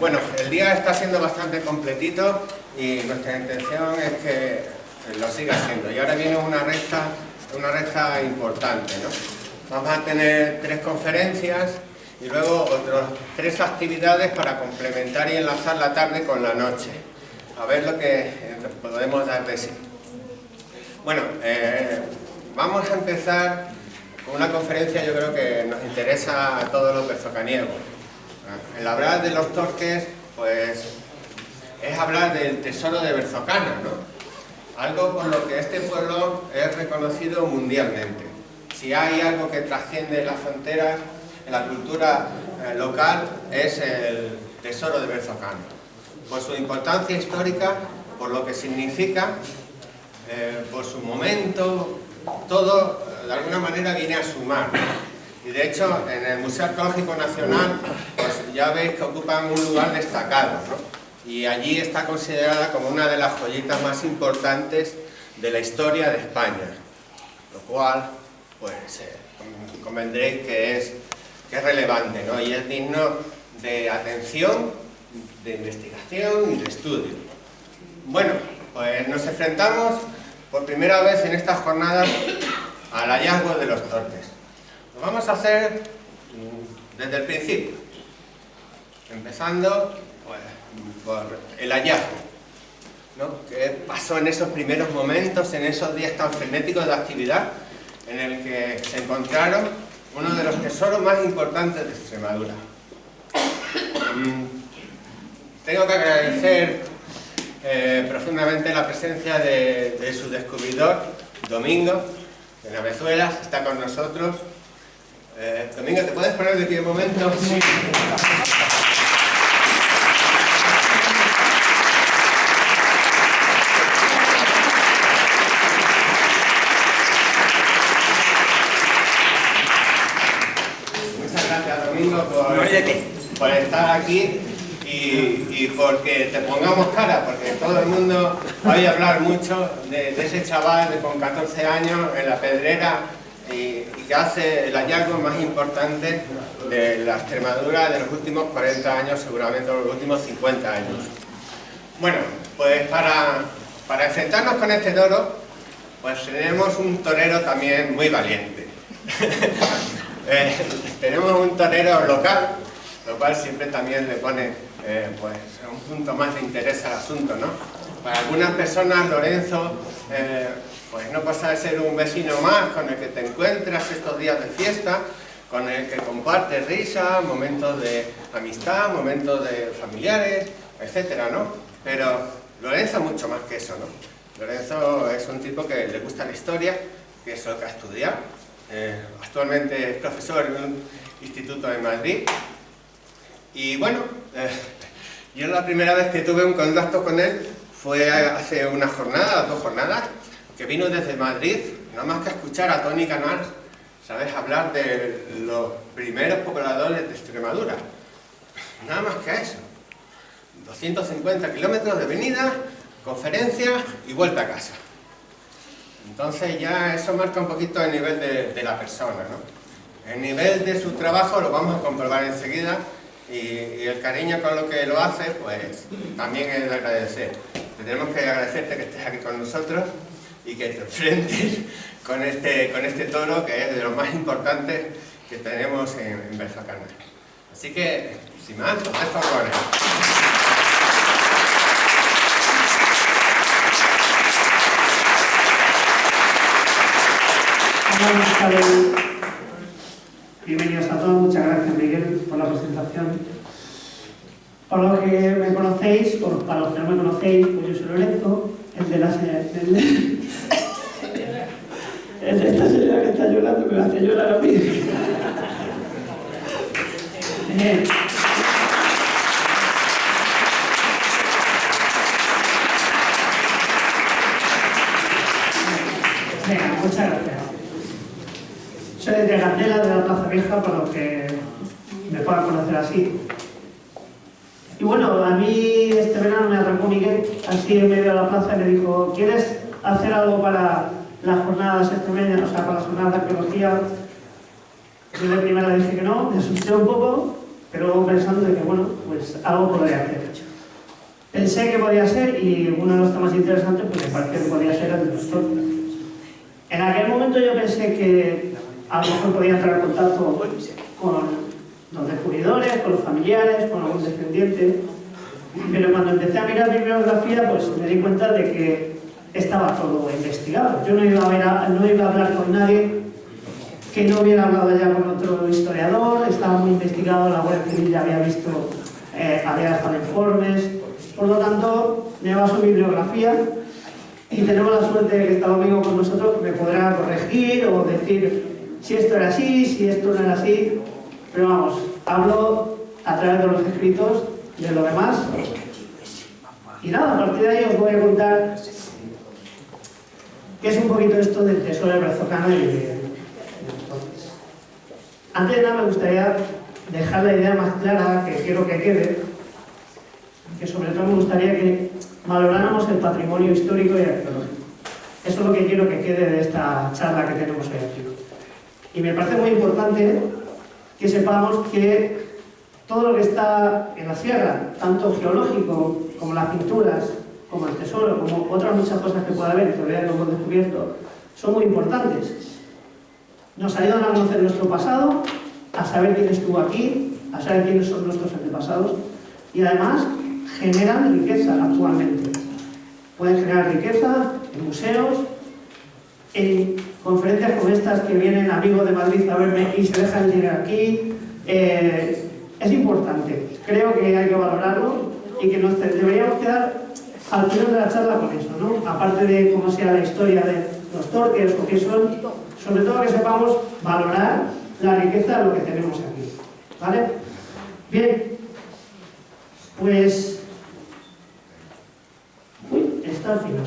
Bueno, el día está siendo bastante completito y nuestra intención es que lo siga siendo. Y ahora viene una recta importante, ¿no? Vamos a tener 3 conferencias y luego otras 3 actividades para complementar y enlazar la tarde con la noche. A ver lo que podemos dar de sí. Bueno, vamos a empezar con una conferencia yo creo que nos interesa a todos los berzocaniegos. El hablar de los Torques, pues, es hablar del tesoro de Berzocana, ¿no? Algo por lo que este pueblo es reconocido mundialmente. Si hay algo que trasciende las fronteras en la cultura local, es el tesoro de Berzocana. Por su importancia histórica, por lo que significa, por su momento, todo de alguna manera viene a sumar. Y de hecho, en el Museo Arqueológico Nacional, pues ya veis que ocupan un lugar destacado, ¿no? Y allí está considerada como una de las joyitas más importantes de la historia de España, lo cual, pues, convendréis que es relevante, ¿no? Y es digno de atención, de investigación y de estudio. Bueno, pues nos enfrentamos por primera vez en estas jornadas al hallazgo de los Torques. Lo vamos a hacer desde el principio, empezando pues, por el hallazgo, ¿no? ¿Qué pasó en esos primeros momentos, en esos días tan frenéticos de actividad en el que se encontraron uno de los tesoros más importantes de Extremadura? Tengo que agradecer profundamente la presencia de su descubridor, Domingo, de Navezuelas, está con nosotros. Domingo, ¿te puedes poner de pie un momento? Sí. Muchas gracias, Domingo, por estar aquí y porque te pongamos cara, porque todo el mundo oye hablar mucho de ese chaval con 14 años en la Pedrera y que hace el hallazgo más importante de la Extremadura de los últimos 40 años, seguramente de los últimos 50 años. Bueno, pues para enfrentarnos con este toro, pues tenemos un torero también muy valiente. Tenemos un torero local, lo cual siempre también le pone pues un punto más de interés al asunto, ¿no? Para algunas personas, Lorenzo, pues no pasa de ser un vecino más con el que te encuentras estos días de fiesta, con el que compartes risa, momentos de amistad, momentos de familiares, etcétera, ¿no? Pero Lorenzo es mucho más que eso, ¿no? Lorenzo es un tipo que le gusta la historia, que es lo que ha estudiado. Actualmente es profesor en un instituto de Madrid. Y bueno, yo la primera vez que tuve un contacto con él fue hace una jornada, 2 jornadas, que vino desde Madrid, nada más que a escuchar a Toni Canals, ¿sabes? Hablar de los primeros pobladores de Extremadura. Nada más que eso. 250 kilómetros de venida, conferencia y vuelta a casa. Entonces ya eso marca un poquito el nivel de la persona, ¿no? El nivel de su trabajo lo vamos a comprobar enseguida y el cariño con lo que lo hace, pues también es de agradecer. Tenemos que agradecerte que estés aquí con nosotros y que te enfrentes con este toro que es de los más importantes que tenemos en Berzocana. Así que, sin más, os dejo con él. Bienvenidos a todos, muchas gracias Miguel por la presentación. Para los que me conocéis, para los que no me conocéis, pues yo soy Lorenzo, el de esta señora que está llorando, que me hace llorar a mí. Venga, muchas gracias. Soy de Candela, de la Plaza Vieja, para los que me puedan conocer así. Y bueno, a mí este verano me atracó Miguel, así en medio de la plaza, y me dijo: ¿quieres hacer algo para las jornadas extremeñas, o sea, para las jornadas de arqueología? Yo de primera dije que no, me asusté un poco, pero luego pensando de que, bueno, pues algo podría hacer. Pensé que podía ser, y uno de los temas interesantes, pues me pareció que podía ser el de los torques. En aquel momento yo pensé que a lo mejor podía entrar en contacto con los descubridores, con los familiares, con algún descendiente, pero cuando empecé a mirar bibliografía, pues me di cuenta de que estaba todo investigado. Yo no iba a hablar con nadie que no hubiera hablado ya con otro historiador, estaba muy investigado, la Guardia Civil ya había visto, había dejado informes, por lo tanto me baso en bibliografía y tenemos la suerte de que está un amigo con nosotros que me podrá corregir o decir si esto era así, si esto no era así, pero vamos, hablo a través de los escritos de lo demás. Y nada, a partir de ahí os voy a contar qué es un poquito esto del tesoro de Brazocana y de los torques. Antes de nada me gustaría dejar la idea más clara que quiero que quede, que sobre todo me gustaría que valoráramos el patrimonio histórico y arqueológico. Eso es lo que quiero que quede de esta charla que tenemos hoy aquí. Y me parece muy importante que sepamos que todo lo que está en la sierra, tanto geológico como las pinturas, como el tesoro, como otras muchas cosas que pueda haber y todavía no hemos descubierto, son muy importantes. Nos ayudan a conocer nuestro pasado, a saber quién estuvo aquí, a saber quiénes son nuestros antepasados y además generan riqueza actualmente. Pueden generar riqueza en museos, en conferencias como estas que vienen amigos de Madrid a verme y se dejan llegar aquí. Es importante, creo que hay que valorarlo y que nos deberíamos quedar al final de la charla con eso, ¿no? Aparte de cómo sea la historia de los torques o qué son, sobre todo que sepamos valorar la riqueza de lo que tenemos aquí, ¿vale? Bien, pues está al final.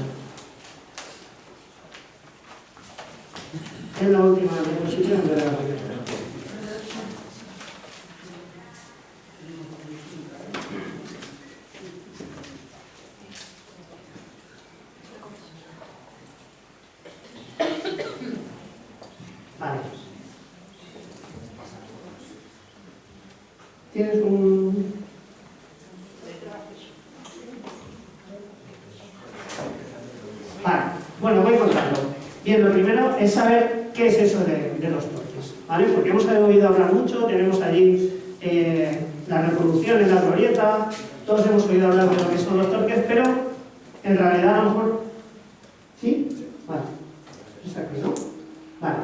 Es la última diapositiva de la riqueza. Vale. ¿Tienes un...? Vale. Bueno, voy contando. Bien, lo primero es saber qué es eso de los torques, ¿vale? Porque hemos oído hablar mucho, tenemos allí las reproducciones, la glorieta, todos hemos oído hablar de lo que son los torques, pero en realidad a lo mejor... ¿Sí? Vale. Es aquí, ¿no? Vale.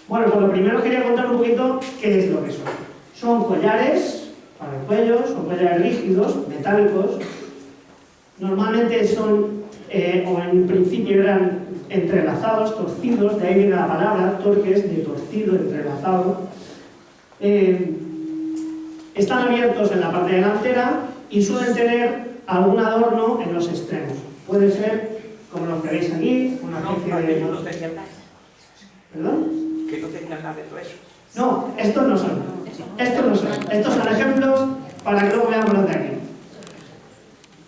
Bueno, pues lo primero quería contar un poquito qué es lo que son. Son collares para el cuello, son collares rígidos, metálicos. Normalmente son, o en principio eran entrelazados, torcidos, de ahí viene la palabra, torques, de torcido, entrelazado. Están abiertos en la parte delantera y suelen tener algún adorno en los extremos. Puede ser, como los que veis aquí, una especie de... ¿Perdón? Que no tenían nada de todo eso. No, estos no son. Estos no son. Estos son ejemplos para que luego veamos los de aquí.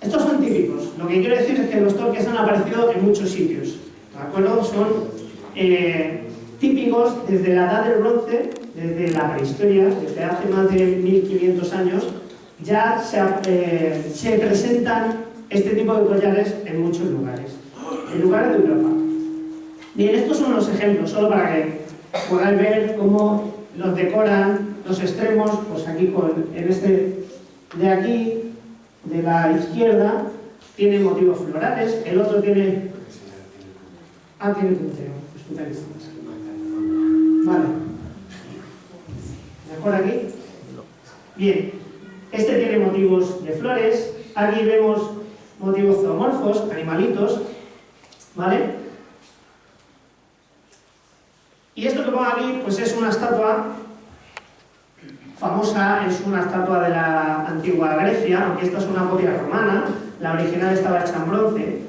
Estos son típicos. Lo que quiero decir es que los torques han aparecido en muchos sitios. ¿De acuerdo? Son típicos desde la edad del bronce, desde la prehistoria, desde hace más de 1500 años, ya se presentan este tipo de collares en muchos lugares. En lugares de Europa. Bien, estos son los ejemplos, solo para que podáis ver cómo los decoran los extremos, pues aquí en este de aquí, de la izquierda, tiene motivos florales, el otro tiene... Ah, tiene puntero, estupendo. Vale. ¿Mejor aquí? Bien, este tiene motivos de flores, aquí vemos motivos zoomorfos, animalitos, ¿vale? Y esto que pongo aquí, pues es una estatua famosa, es una estatua de la antigua Grecia, aunque esta es una copia romana, la original estaba hecha en bronce.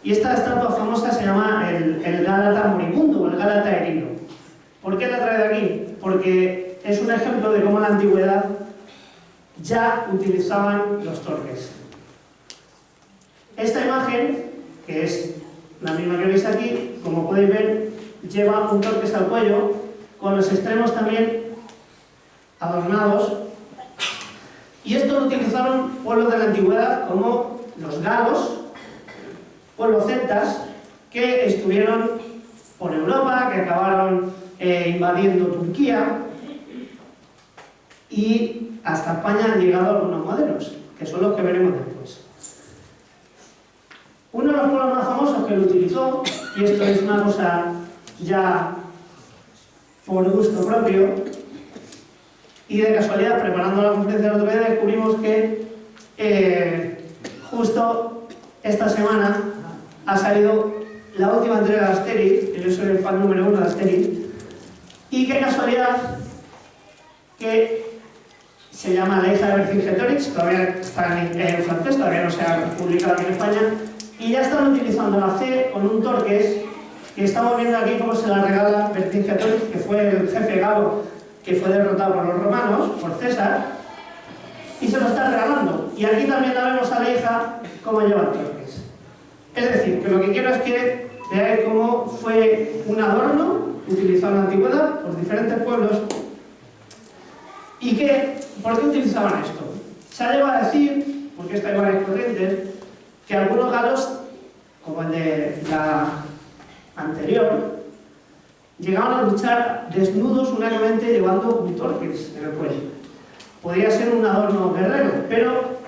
Y esta estatua famosa se llama el Gálata moribundo o el Gálata herido. ¿Por qué la traigo aquí? Porque es un ejemplo de cómo en la antigüedad ya utilizaban los torques. Esta imagen, que es la misma que veis aquí, como podéis ver, lleva un torques al cuello, con los extremos también adornados Y esto lo utilizaron pueblos de la antigüedad como los galos, pueblos celtas, que estuvieron por Europa, que acabaron invadiendo Turquía, y hasta España han llegado algunos modelos, que son los que veremos después. Uno de los pueblos más famosos que lo utilizó, y esto es una cosa ya por gusto propio, y de casualidad, preparando la conferencia del otro día, descubrimos que justo esta semana ha salido la última entrega de Asterix, que yo soy el fan número 1 de Asterix, y qué casualidad que se llama La hija de Vercingetorix, todavía está en francés, todavía no se ha publicado aquí en España, y ya están utilizando la C con un torques, que estamos viendo aquí cómo se la regala Vercingetorix, que fue el jefe galo que fue derrotado por los romanos, por César, y se lo está regalando. Y aquí también la vemos a la hija cómo lleva el torques. Es decir, que lo que quiero es que veáis cómo fue un adorno utilizado en la antigüedad por diferentes pueblos. ¿Y por qué utilizaban esto? Se ha llegado a decir, porque esto hay varias corrientes, que algunos galos, como el de la anterior, llegaban a luchar desnudos únicamente llevando un torques en el cuello. Podría ser un adorno guerrero, pero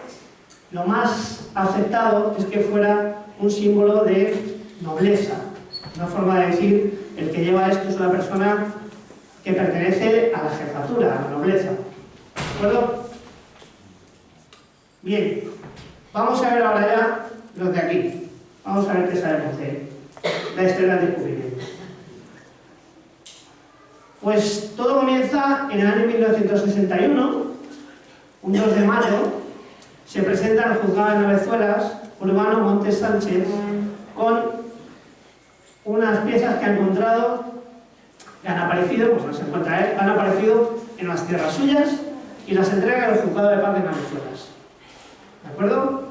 lo más aceptado es que fuera un símbolo de nobleza. Una forma de decir, el que lleva esto es una persona que pertenece a la jefatura, a la nobleza. ¿De acuerdo? Bien, vamos a ver ahora ya los de aquí. Vamos a ver qué sabemos de la historia del descubrimiento. Pues todo comienza en el año 1961, un 2 de mayo, se presenta en el juzgado de Navezuelas Urbano Montes Sánchez con unas piezas que ha encontrado, que han aparecido, pues no se encuentra él, han aparecido en las tierras suyas y las entrega al juzgado de paz de Navezuelas. ¿De acuerdo?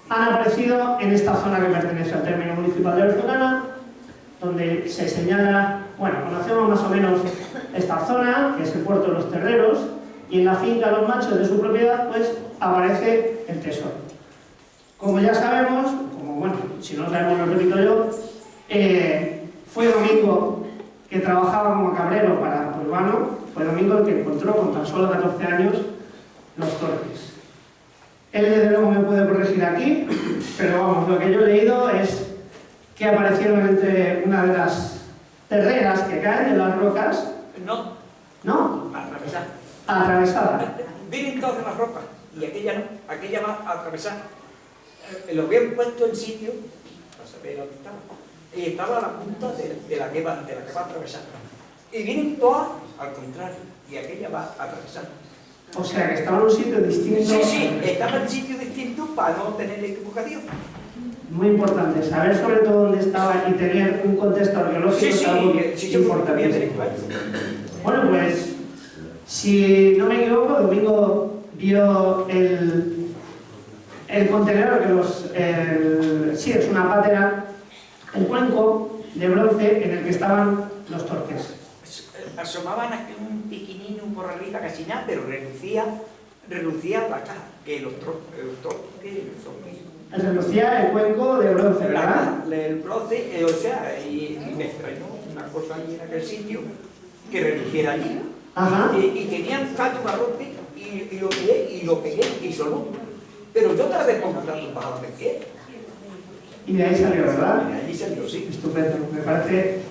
Han aparecido en esta zona que pertenece al término municipal de Berzoncana, donde se señala, bueno, conocemos más o menos esta zona, que es el puerto de los Terreros, y en la finca Los Machos de su propiedad, pues aparece el tesoro. Como ya sabemos, como bueno, si no lo sabemos lo repito yo, fue Domingo, que trabajaba como cabrero para Urbano, fue Domingo el que encontró con tan solo 14 años los torques. Él desde luego me puede corregir aquí, pero vamos, lo que yo he leído es que aparecieron entre una de las terreras que caen de las rocas. No. ¿No? Atravesada. Atravesada. Vienen todas de las rocas y aquella no, aquella va a atravesar. Lo habían puesto en sitio, para saber dónde estaba, y estaba a la punta de la que va a atravesar. Y vienen todas al contrario, y aquella va a atravesar. O sea, que estaba en un sitio distinto. Sí, estaba en sitio distinto para no tener equivocación. Muy importante, saber sobre todo dónde estaba y tener un contexto arqueológico es algo importante. Bueno, pues, si no me equivoco, Domingo vio el contenedor que sí, es una pátera, el cuenco de bronce en el que estaban los torques. Asomaban aquí un piquinino por arriba, casi nada, pero relucía la caja, que los torques son muy... Relucía el cuenco de bronce, ¿verdad? El bronce, o sea, y me extrañó una cosa allí en aquel sitio que reluciera allí. Ajá. Y tenían caldo barrote y lo pegué y sonó. Pero yo tardé preguntando para dónde qué. Y de ahí salió, ¿verdad? Y de ahí salió, sí. Estupendo, me parece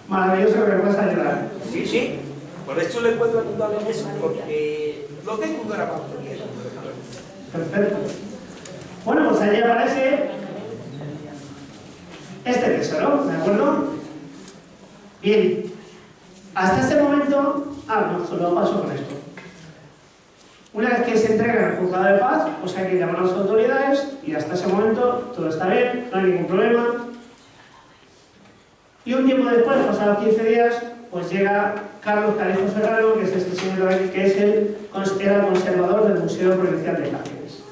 maravilloso que me puedas ayudar. Sí, sí. Por eso le puedo ayudar en eso, porque lo tengo grabado. Perfecto. Bueno, pues allí aparece este tesoro, ¿de acuerdo? Bien. Hasta este momento... no, solo paso con esto. Una vez que se entrega en el juzgado de paz, pues hay que llamar a las autoridades y hasta ese momento todo está bien, no hay ningún problema. Y un tiempo después, pasados 15 días, pues llega Carlos Calejo Serrano, que es este señor de aquí, que era el conservador del Museo Provincial de Cáceres.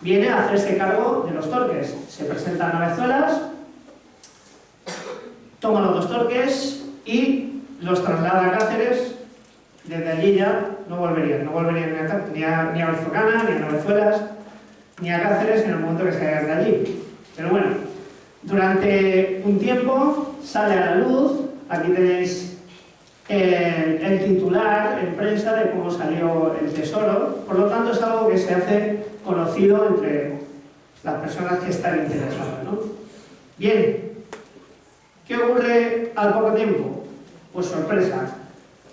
Viene a hacerse cargo de los torques. Se presenta a Navezuelas, toma los dos torques y los traslada a Cáceres. Desde allí ya no volverían ni a Berzocana, ni a Navezuelas, ni a Cáceres en el momento que salgan de allí. Pero bueno, durante un tiempo sale a la luz, aquí tenéis el titular en prensa de cómo salió el tesoro, por lo tanto es algo que se hace conocido entre las personas que están interesadas, ¿no? Bien, ¿qué ocurre al poco tiempo? Pues sorpresa.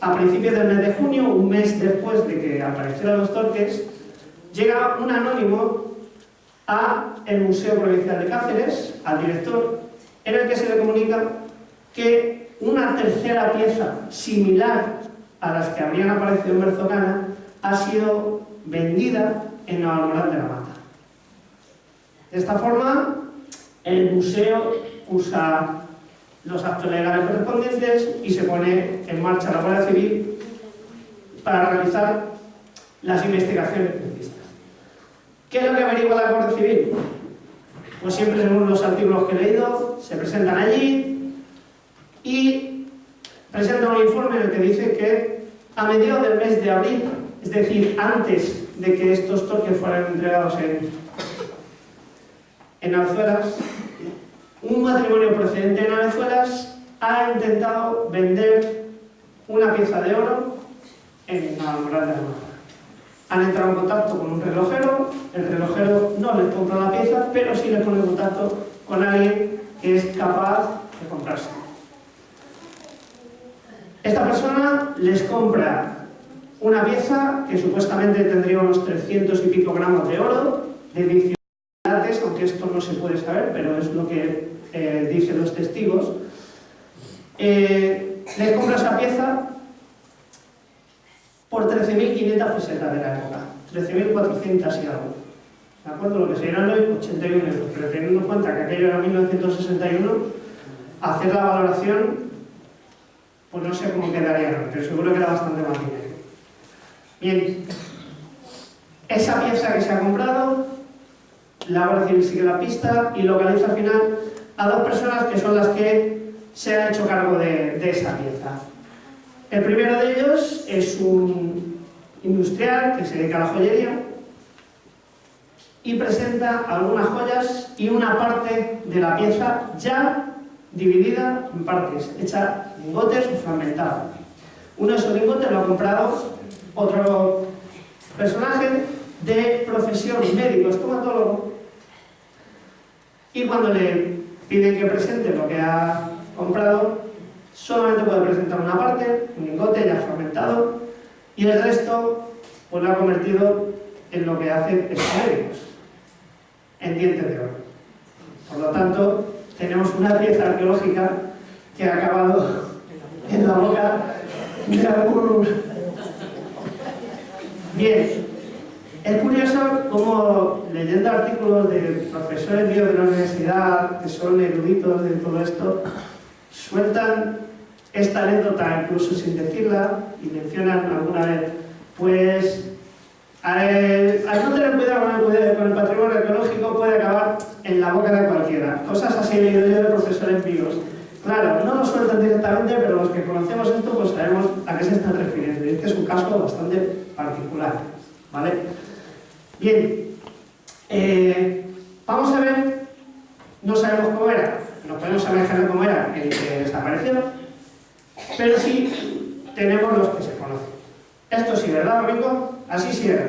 A principios del mes de junio, un mes después de que aparecieran los Torques, llega un anónimo al Museo Provincial de Cáceres, al director, en el que se le comunica que una tercera pieza similar a las que habrían aparecido en Berzocana ha sido vendida en Navalmoral de la Mata. De esta forma, el museo usa los actos legales correspondientes y se pone en marcha la Guardia Civil para realizar las investigaciones precisas. ¿Qué es lo que averigua la Guardia Civil? Pues siempre, según los artículos que he leído, se presentan allí y presentan un informe en el que dice que a mediados del mes de abril, es decir, antes de que estos Torques fueran entregados en Navezuelas, un matrimonio procedente de Navezuelas ha intentado vender una pieza de oro en Navalmoral de la Mata. Han entrado en contacto con un relojero, el relojero no les compra la pieza, pero sí les pone en contacto con alguien que es capaz de comprársela. Esta persona les compra una pieza que supuestamente tendría unos 300 y pico gramos de oro, de 18 quilates, aunque esto no se puede saber, pero es lo que dicen los testigos. Les compra esa pieza por 13.500 pesetas de la época, 13.400 y algo. ¿De acuerdo? Lo que serían hoy 81 euros, pero teniendo en cuenta que aquello era 1961, hacer la valoración, pues no sé cómo quedaría, pero seguro que era bastante más dinero. Bien, esa pieza que se ha comprado, la Guardia Civil sigue la pista y localiza al final a dos personas que son las que se han hecho cargo de esa pieza. El primero de ellos es un industrial que se dedica a la joyería y presenta algunas joyas y una parte de la pieza ya dividida en partes, hecha lingotes o fragmentada. Uno de esos lingotes lo ha comprado otro personaje de profesión médico, estomatólogo, y cuando le piden que presente lo que ha comprado, solamente puede presentar una parte, un lingote ya fragmentado, y el resto pues lo ha convertido en lo que hacen estos médicos, en dientes de oro. Por lo tanto, tenemos una pieza arqueológica que ha acabado en la boca de algún... Bien, es curioso cómo, leyendo artículos de profesores míos de la universidad, que son eruditos de todo esto, sueltan esta anécdota incluso sin decirla y mencionan alguna vez, pues al no tener cuidado con el patrimonio arqueológico puede acabar en la boca de cualquiera. Cosas así he leído yo de profesores míos. Claro, no lo sueltan directamente, pero los que conocemos esto pues sabemos a qué se están refiriendo. Y este es un caso bastante particular, ¿vale? Bien, vamos a ver, no sabemos cómo era, nos podemos imaginar cómo era el que desapareció, pero sí tenemos los que se conocen. Esto sí, ¿verdad, Domingo? Así sí era.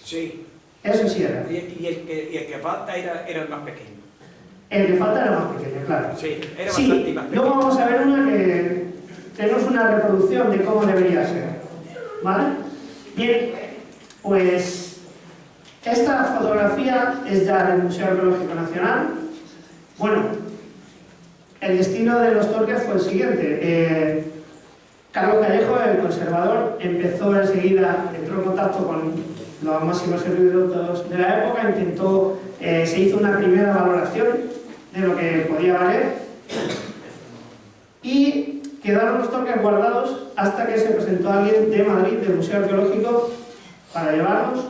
Sí. Eso sí era. Y el que falta era el más pequeño. El que falta era más pequeño, claro. Sí, era bastante más pequeño. Luego vamos a ver una que tenemos una reproducción de cómo debería ser. ¿Vale? Bien, pues esta fotografía es ya del Museo Arqueológico Nacional. Bueno, el destino de los Torques fue el siguiente. Carlos Callejo, el conservador, empezó enseguida, entró en contacto con los máximos eruditos de la época, se hizo una primera valoración de lo que podía valer y quedaron los Torques guardados hasta que se presentó alguien de Madrid, del Museo Arqueológico, para llevarlos,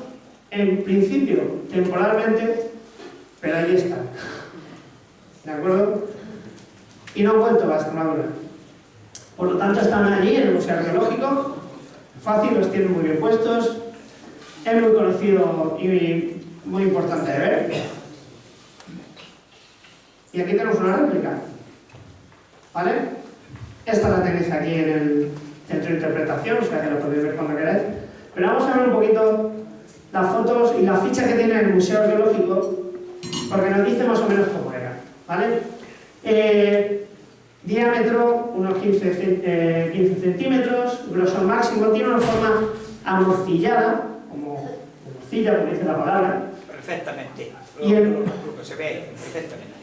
en principio, temporalmente, pero ahí están. ¿De acuerdo? Y no han vuelto a Extremadura. Por lo tanto, están allí en el Museo Arqueológico, fácil, los tiene muy bien puestos, es muy conocido y muy importante de ver. Y aquí tenemos una réplica, ¿vale? Esta la tenéis aquí en el centro de interpretación, o sea que la podéis ver cuando queráis. Pero vamos a ver un poquito las fotos y la ficha que tiene el Museo Arqueológico, porque nos dice más o menos cómo era, ¿vale? Diámetro, unos 15 centímetros, grosor máximo, tiene una forma amorcillada, como morcilla, como dice la palabra. Perfectamente. Y Lo que se ve perfectamente.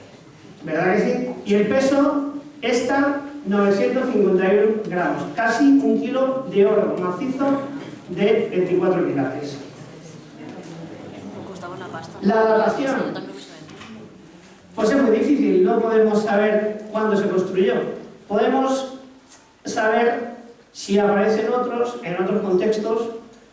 ¿Verdad que sí? Y el peso está 951 gramos, casi 1 kilo de oro macizo de 24 quilates. La datación, pues es muy difícil, no podemos saber cuándo se construyó. Podemos saber si aparecen en otros contextos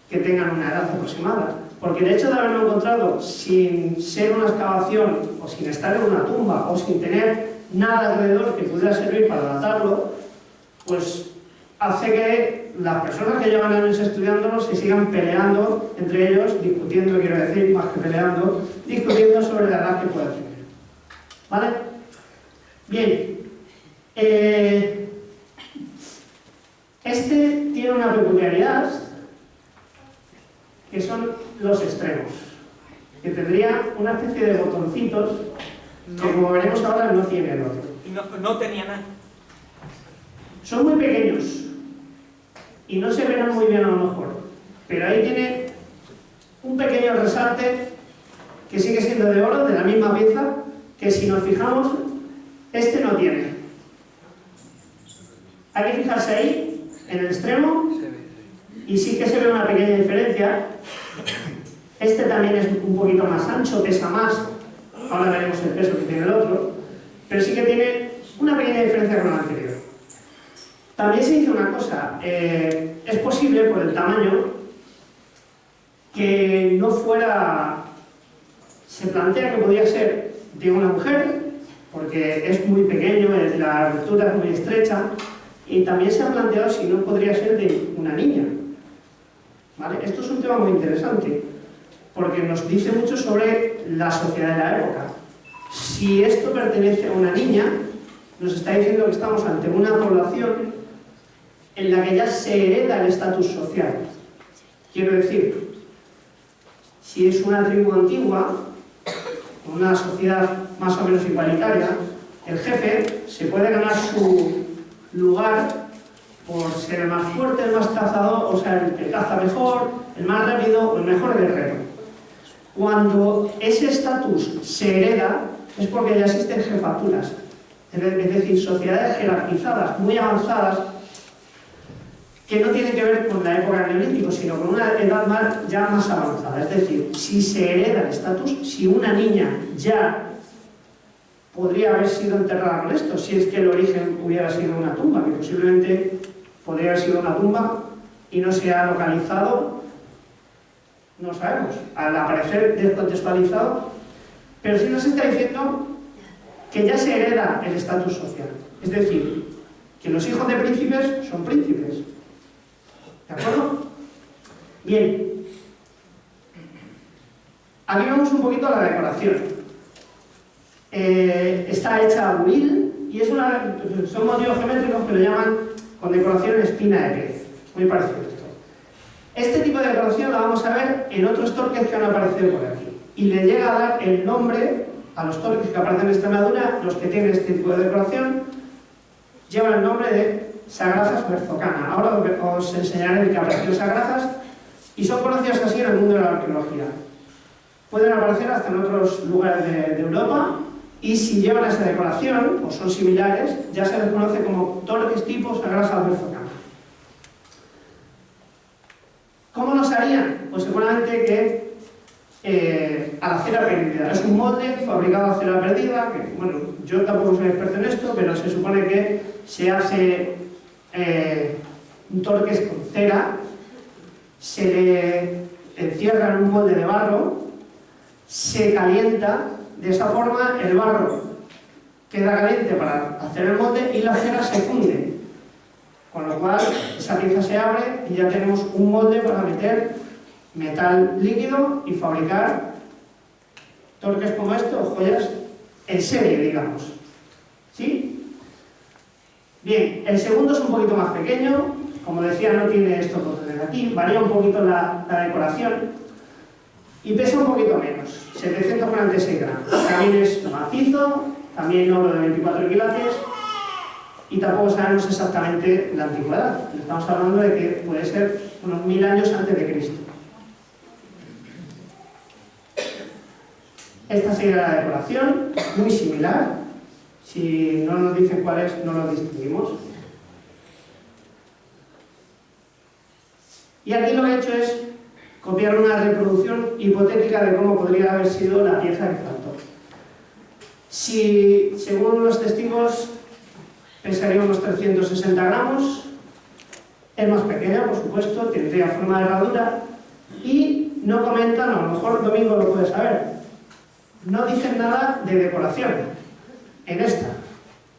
que tengan una edad aproximada. Porque el hecho de haberlo encontrado sin ser una excavación, o sin estar en una tumba, o sin tener nada alrededor que pudiera servir para datarlo, pues hace que las personas que llevan años estudiándolo se sigan peleando entre ellos, discutiendo, quiero decir, más que peleando, discutiendo sobre la edad que puede tener. ¿Vale? Bien. Este tiene una peculiaridad, que son los extremos, que tendría una especie de botoncitos que, como veremos ahora, no tiene el otro. No tenía nada. Son muy pequeños y no se verán muy bien a lo mejor, pero ahí tiene un pequeño resalte que sigue siendo de oro, de la misma pieza, que si nos fijamos, este no tiene. Hay que fijarse ahí, en el extremo, y sí que se ve una pequeña diferencia. Este también es un poquito más ancho, pesa más, ahora veremos el peso que tiene el otro, pero sí que tiene una pequeña diferencia con el anterior. También se dice una cosa, es posible por el tamaño que no fuera, se plantea que podía ser de una mujer, porque es muy pequeño, la abertura es muy estrecha, y también se ha planteado si no podría ser de una niña. ¿Vale? Esto es un tema muy interesante, porque nos dice mucho sobre la sociedad de la época. Si esto pertenece a una niña, nos está diciendo que estamos ante una población en la que ya se hereda el estatus social. Quiero decir, si es una tribu antigua, una sociedad más o menos igualitaria, el jefe se puede ganar su lugar por ser el más fuerte, el más cazador, o sea, el que caza mejor, el más rápido o el mejor guerrero. Cuando ese estatus se hereda es porque ya existen jefaturas, es decir, sociedades jerarquizadas, muy avanzadas, que no tienen que ver con la época del Neolítico, sino con una edad ya más avanzada. Es decir, si se hereda el estatus, si una niña ya podría haber sido enterrada con esto, si es que el origen hubiera sido una tumba, que posiblemente podría haber sido una tumba y no se ha localizado, no sabemos, al aparecer descontextualizado, pero sí nos está diciendo que ya se hereda el estatus social. Es decir, que los hijos de príncipes son príncipes. ¿De acuerdo? Bien. Aquí vemos un poquito la decoración. Está hecha a buil y son motivos geométricos que lo llaman con decoración en espina de pez. Muy parecido a esto. Este tipo de decoración la vamos a ver en otros torques que han aparecido por aquí. Y le llega a dar el nombre a los torques que aparecen en Extremadura, los que tienen este tipo de decoración, llevan el nombre de Sagrajas Berzocana. Ahora os enseñaré el que apareció Sagrajas y son conocidos así en el mundo de la arqueología. Pueden aparecer hasta en otros lugares de Europa y si llevan esa decoración o son similares, ya se les conoce como torques tipo Sagrajas Berzocana. ¿Cómo los harían? Pues seguramente que a la cera perdida. Es un molde fabricado a cera perdida, que bueno, yo tampoco soy experto en esto, pero se supone que se hace un torques con cera, se le encierra en un molde de barro, se calienta, de esa forma el barro queda caliente para hacer el molde y la cera se funde. Con lo cual, esa pieza se abre y ya tenemos un molde para meter metal líquido y fabricar torques como esto, o joyas, en serie, digamos. ¿Sí? Bien, el segundo es un poquito más pequeño. Como decía, no tiene esto por tener aquí. Varía un poquito la decoración. Y pesa un poquito menos, 746 gramos. También es macizo, también oro de 24 quilates. Y tampoco sabemos exactamente la antigüedad. Estamos hablando de que puede ser unos 1000 años antes de Cristo. Esta sería la decoración, muy similar. Si no nos dicen cuál es, no lo distinguimos. Y aquí lo que he hecho es copiar una reproducción hipotética de cómo podría haber sido la pieza que faltó. Si, según los testigos, pesaría unos 360 gramos, es más pequeña, por supuesto, tendría forma de herradura, y no comentan, a lo mejor Domingo lo puede saber, no dicen nada de decoración en esta.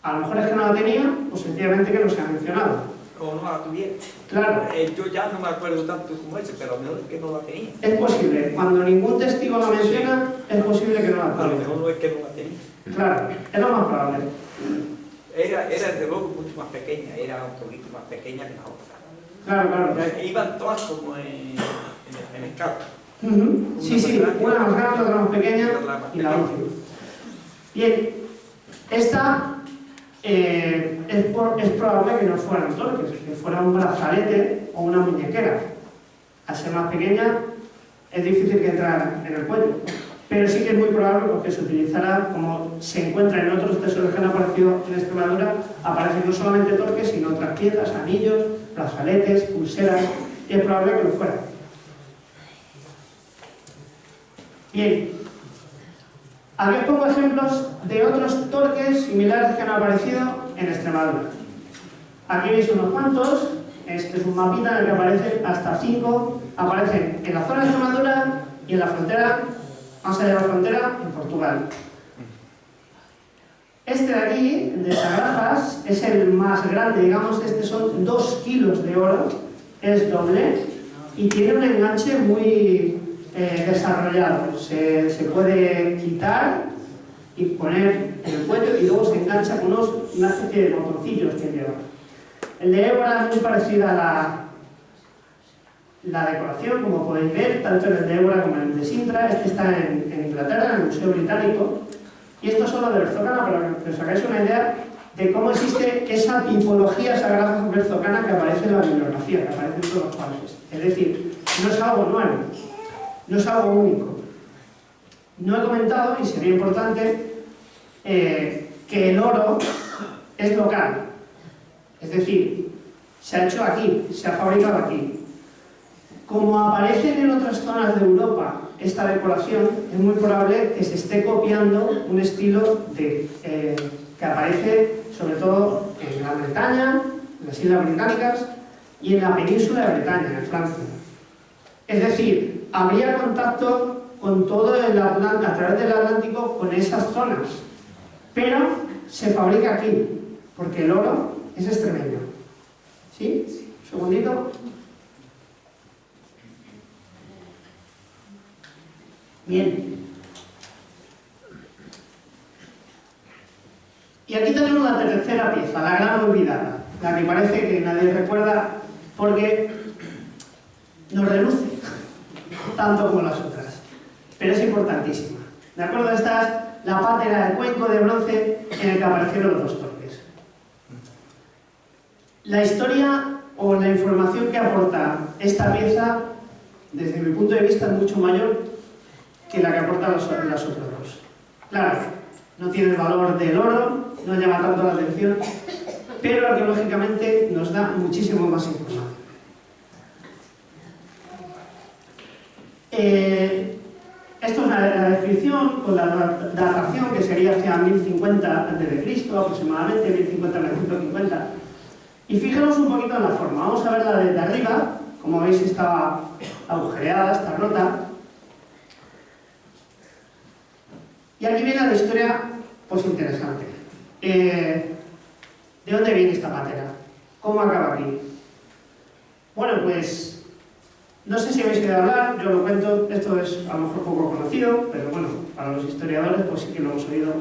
A lo mejor es que no la tenía, o sencillamente que no se ha mencionado. O no la tuviera. Claro. Yo ya no me acuerdo tanto como ese, pero a lo mejor es que no la tenía. Es posible, cuando ningún testigo la menciona, es posible que no la A lo tenga. mejor no es que no la tenía. Claro, es lo más probable. Era desde luego mucho más pequeña, era un poquito más pequeña que la otra. Claro, claro. Iban todas como en escala. Sí, una más grande, otra más pequeña y la última. Bien, esta es probable que no fueran torques, que fuera un brazalete o una muñequera. Al ser más pequeña es difícil que entrara en el cuello, pero sí que es muy probable porque se utilizará, como se encuentra en otros tesoros que han aparecido en Extremadura, aparecen no solamente torques, sino otras piezas, anillos, brazaletes, pulseras, y es probable que lo fuera. Bien, aquí os pongo ejemplos de otros torques similares que han aparecido en Extremadura. Aquí veis unos cuantos. Este es un mapita en el que aparecen hasta 5. Aparecen en la zona de Extremadura y en la frontera, más allá de la frontera, en Portugal. Este de aquí, de Sagrajas, es el más grande, digamos. Este son 2 kilos de oro, es doble y tiene un enganche muy desarrollado. Se puede quitar y poner en el cuello y luego se engancha con una especie de botoncillos que lleva. El de Évora es muy parecida a la decoración, como podéis ver, tanto en el de Évora como en el de Sintra. Este está en Inglaterra, en el Museo Británico. Y esto solo de Berzócana, para que os hagáis una idea de cómo existe esa tipología sagrada berzocana que aparece en la bibliografía, que aparece en todos los países. Es decir, no es algo nuevo, no es algo único. No he comentado, y sería importante, que el oro es local. Es decir, se ha hecho aquí, se ha fabricado aquí. Como aparecen en otras zonas de Europa esta decoración, es muy probable que se esté copiando un estilo que aparece sobre todo en Gran Bretaña, en las Islas Británicas y en la península de Bretaña, en Francia. Es decir, habría contacto con todo el Atlántico, a través del Atlántico, con esas zonas, pero se fabrica aquí, porque el oro es extremeño. ¿Sí? Un segundito. Bien. Y aquí tenemos la tercera pieza, la gran olvidada, la que parece que nadie recuerda porque nos reluce tanto como las otras, pero es importantísima. ¿De acuerdo? Esta es la pátera, el cuenco de bronce en el que aparecieron los dos torques. La historia o la información que aporta esta pieza, desde mi punto de vista, es mucho mayor que la que aportan las otras dos. Claro, no tiene el valor del oro, no llama tanto la atención, pero arqueológicamente nos da muchísimo más información. Esto es la descripción con la datación, que sería hacia 1050 a.C., aproximadamente 1050-950. Y fijaros un poquito en la forma. Vamos a verla desde arriba. Como veis, está agujereada, está rota. Y aquí viene la historia, pues interesante. ¿De dónde viene esta patera? ¿Cómo acaba aquí? Bueno, pues no sé si habéis oído hablar, yo lo cuento, esto es a lo mejor poco conocido, pero bueno, para los historiadores pues sí que lo hemos oído,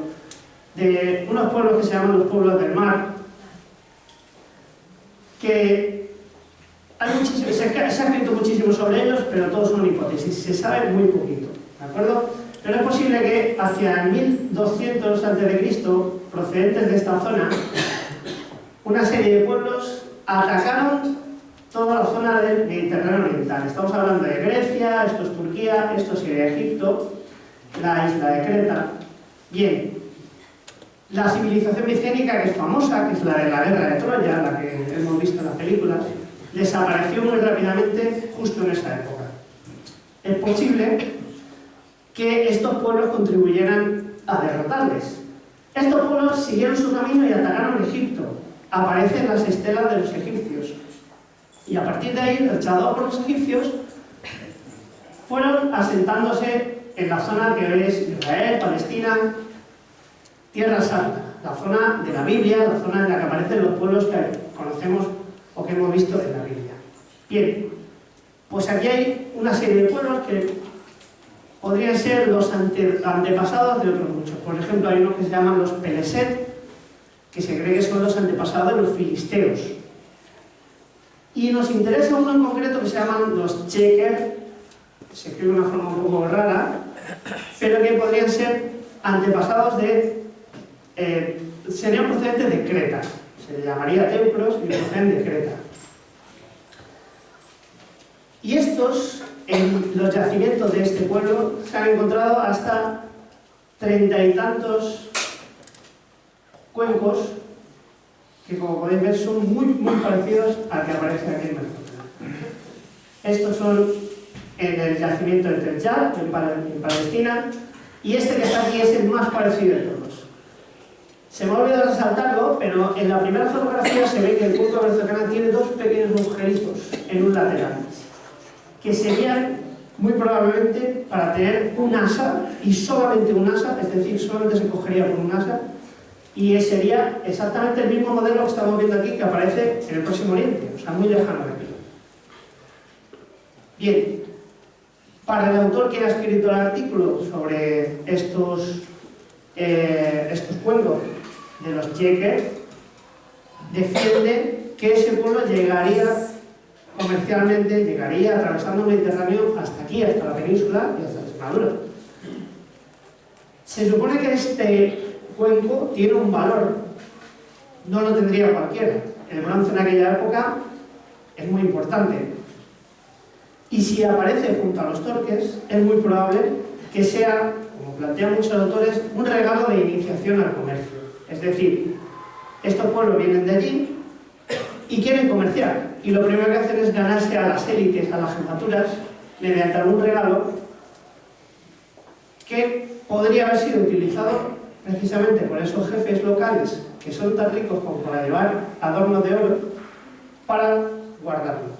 de unos pueblos que se llaman los pueblos del mar, que se ha escrito muchísimo sobre ellos, pero todos son hipótesis, se sabe muy poquito, ¿de acuerdo? Pero es posible que hacia el 1200 a.C., procedentes de esta zona, una serie de pueblos atacaron toda la zona del Mediterráneo oriental. Estamos hablando de Grecia, esto es Turquía, esto sería Egipto, la isla de Creta. Bien, la civilización micénica, que es famosa, que es la de la guerra de Troya, la que hemos visto en las películas, desapareció muy rápidamente justo en esa época. Es posible que estos pueblos contribuyeran a derrotarles. Estos pueblos siguieron su camino y atacaron Egipto. Aparecen las estelas de los egipcios. Y a partir de ahí, rechazados por los egipcios, fueron asentándose en la zona que hoy es Israel, Palestina, Tierra Santa, la zona de la Biblia, la zona en la que aparecen los pueblos que conocemos o que hemos visto en la Biblia. Bien, pues aquí hay una serie de pueblos que podrían ser los antepasados de otros muchos. Por ejemplo, hay unos que se llaman los Peleset, que se cree que son los antepasados de los filisteos. Y nos interesa uno en concreto que se llaman los Cheker, se escribe de una forma un poco rara, pero que podrían ser antepasados de... serían procedentes de Creta, se llamaría Teucros y proceden de Creta. Y estos, en los yacimientos de este pueblo, se han encontrado hasta 30 y tantos cuencos que, como podéis ver, son muy parecidos al que aparece aquí en la foto. Estos son en el yacimiento de Tel Yar, en Palestina, y este que está aquí es el más parecido de todos. Se me ha olvidado resaltarlo, pero en la primera fotografía se ve que el cuenco de Berzocana tiene dos pequeños agujeritos en un lateral, que serían muy probablemente para tener un asa, y solamente un asa, es decir, solamente se cogería por un asa, y sería exactamente el mismo modelo que estamos viendo aquí, que aparece en el Próximo Oriente, o sea, muy lejano de aquí. Bien, para el autor que ha escrito el artículo sobre estos cuencos de los Cheker, defiende que ese pueblo llegaría comercialmente, llegaría atravesando el Mediterráneo hasta aquí, hasta la península y hasta Extremadura. Se supone que este cuenco tiene un valor, no lo tendría cualquiera. El bronce en aquella época es muy importante. Y si aparece junto a los torques, es muy probable que sea, como plantean muchos autores, un regalo de iniciación al comercio. Es decir, estos pueblos vienen de allí y quieren comerciar. Y lo primero que hacen es ganarse a las élites, a las jefaturas, mediante algún regalo que podría haber sido utilizado precisamente por esos jefes locales que son tan ricos como para llevar adornos de oro para guardarlo.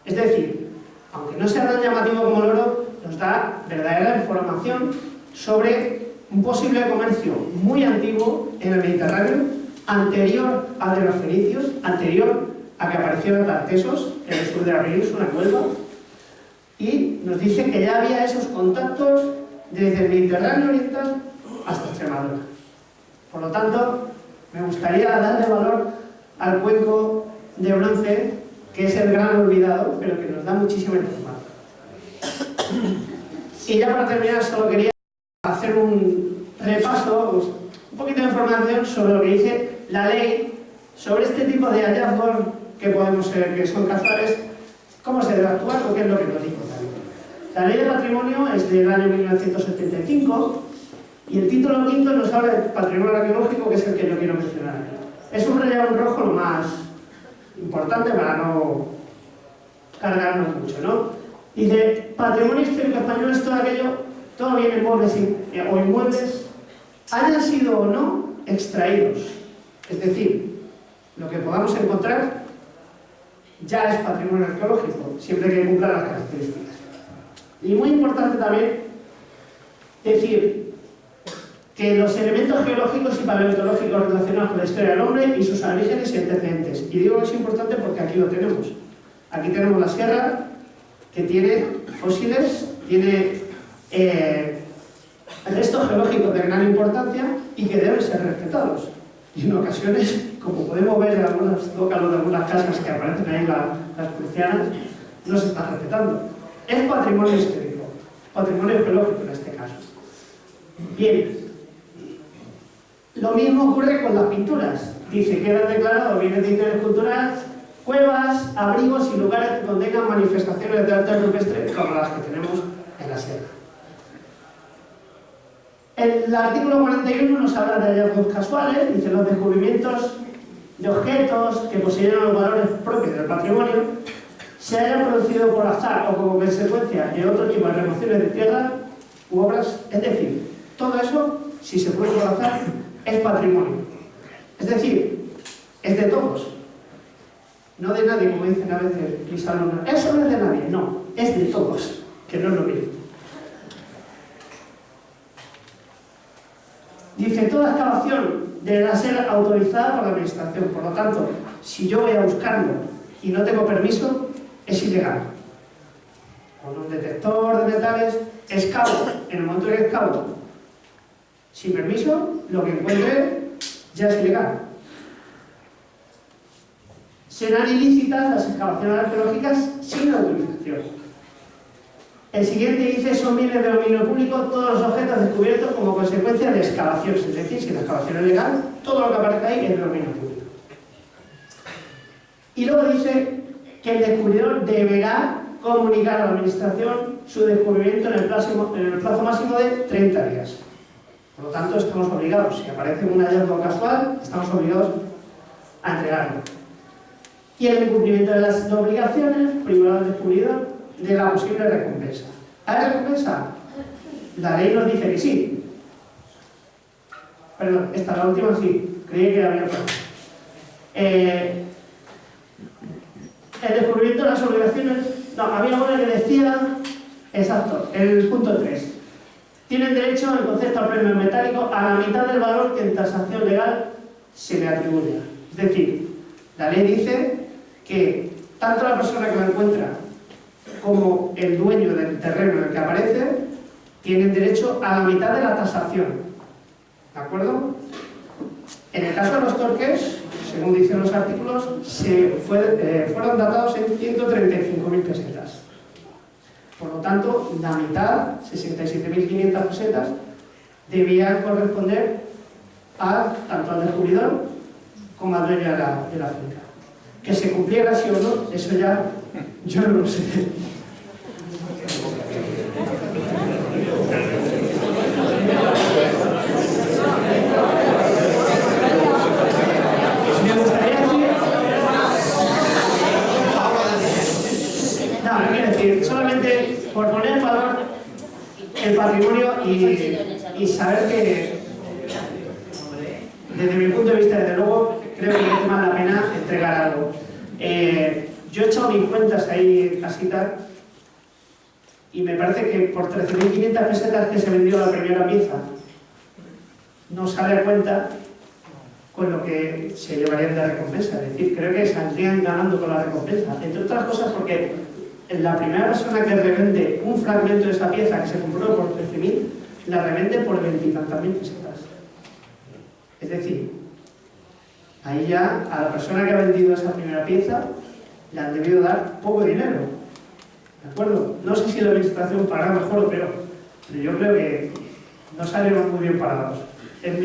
Es decir, aunque no sea tan llamativo como el oro, nos da verdadera información sobre un posible comercio muy antiguo en el Mediterráneo, anterior al de los fenicios, anterior a que aparecieran Tartesos en el sur de la península, en Huelva, y nos dice que ya había esos contactos desde el Mediterráneo oriental hasta Extremadura. Por lo tanto, me gustaría darle valor al cuenco de bronce, que es el gran olvidado, pero que nos da muchísima información. Y ya para terminar, solo quería hacer un repaso, pues, un poquito de información sobre lo que dice la ley sobre este tipo de hallazgos que podemos ser, que son casuales, cómo se debe actuar o qué es lo que nos dice también. La ley de patrimonio es del año 1975 y el título quinto nos habla del patrimonio arqueológico, que es el que yo quiero mencionar aquí. Es un relleno en rojo lo más importante para no cargarnos mucho, ¿no? Dice, patrimonio histórico español es todo aquello, todo bien inmuebles o inmuebles, hayan sido o no extraídos. Es decir, lo que podamos encontrar ya es patrimonio arqueológico, siempre que cumpla las características. Y muy importante también decir que los elementos geológicos y paleontológicos relacionados con la historia del hombre y sus orígenes y antecedentes. Y digo que es importante porque aquí lo tenemos. Aquí tenemos la sierra, que tiene fósiles, tiene restos geológicos de gran importancia y que deben ser respetados. Y en ocasiones, como podemos ver en algunos zócalos de algunas casas que aparecen ahí las prusianas, no se están respetando. Es patrimonio histórico, patrimonio geológico en este caso. Bien, lo mismo ocurre con las pinturas. Dice que quedan declarados bienes de interés cultural cuevas, abrigos y lugares que contengan manifestaciones de arte rupestre como las que tenemos en la sierra. El artículo 41 nos habla de hallazgos casuales, dice los descubrimientos de objetos que poseyeron los valores propios del patrimonio se hayan producido por azar o como consecuencia de otro tipo de remociones de tierra u obras, es decir, todo eso, si se produce por azar, es patrimonio. Es decir, es de todos. No de nadie, como dicen a veces mis alumnos. Eso no es de nadie, no, es de todos, que no es lo mismo. Dice, toda excavación deberá ser autorizada por la administración. Por lo tanto, si yo voy a buscarlo y no tengo permiso, es ilegal. Con un detector de metales, excavo, en el momento que excavo, sin permiso, lo que encuentre ya es ilegal. Serán ilícitas las excavaciones arqueológicas sin autorización. El siguiente dice, son bienes de dominio público todos los objetos descubiertos como consecuencia de excavaciones. Es decir, si la excavación es legal, todo lo que aparezca ahí es de dominio público. Y luego dice que el descubridor deberá comunicar a la administración su descubrimiento en el plazo máximo de 30 días. Por lo tanto, estamos obligados, si aparece un hallazgo casual, estamos obligados a entregarlo. Y el incumplimiento de las obligaciones privará al descubridor de la posible recompensa. ¿Hay recompensa? La ley nos dice que sí. Perdón, esta, la última sí. Creí que había otra. El descubrimiento de las obligaciones... No, había una que decía... Exacto, el punto 3. Tienen derecho en concepto al premio metálico a la mitad del valor que en tasación legal se le atribuye. Es decir, la ley dice que tanto la persona que lo encuentra como el dueño del terreno en el que aparece tienen derecho a la mitad de la tasación. ¿De acuerdo? En el caso de los torques, según dicen los artículos, fueron datados en 135.000 pesetas. Por lo tanto, la mitad, 67.500 pesetas, debía corresponder tanto al descubridor como al dueño de la finca. Que se cumpliera sí o no, eso ya yo no lo sé. Me gustaría decir... No, quiero decir, solamente por poner en valor el patrimonio y saber que, desde mi punto de vista, desde luego, creo que merece más la pena entregar algo. Yo he echado mis cuentas ahí en casita y me parece que por 13.500 pesetas que se vendió la primera pieza no sale a cuenta con lo que se llevarían de recompensa. Es decir, creo que saldrían ganando con la recompensa. Entre otras cosas porque la primera persona que revende un fragmento de esa pieza que se compró por 13.000, la revende por 20 y tantas mil pesetas. Es decir, ahí ya a la persona que ha vendido esa primera pieza le han debido dar poco dinero. ¿De acuerdo? No sé si la administración pagará mejor o peor, pero yo creo que no salieron muy bien parados. Es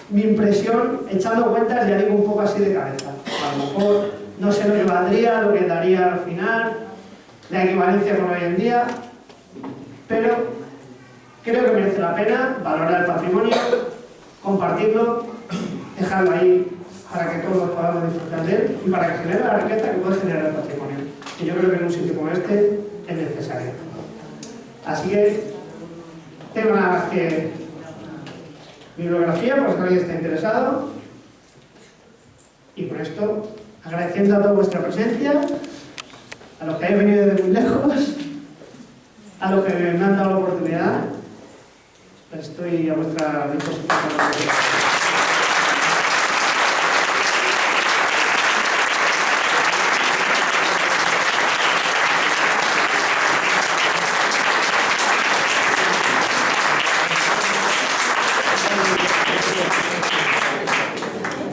mi impresión, echando cuentas, ya digo un poco así de cabeza. A lo mejor no sé lo que valdría, lo que daría al final, la equivalencia con hoy en día, pero creo que merece la pena valorar el patrimonio, compartirlo, dejarlo ahí para que todos podamos disfrutar de él y para que genere la riqueza que puede generar el patrimonio. Y yo creo que en un sitio como este es necesario. Así que tengo nada más que bibliografía, por si alguien está interesado. Y con esto, agradeciendo a toda vuestra presencia, a los que habéis venido desde muy lejos, a los que me han dado la oportunidad, les estoy a vuestra disposición.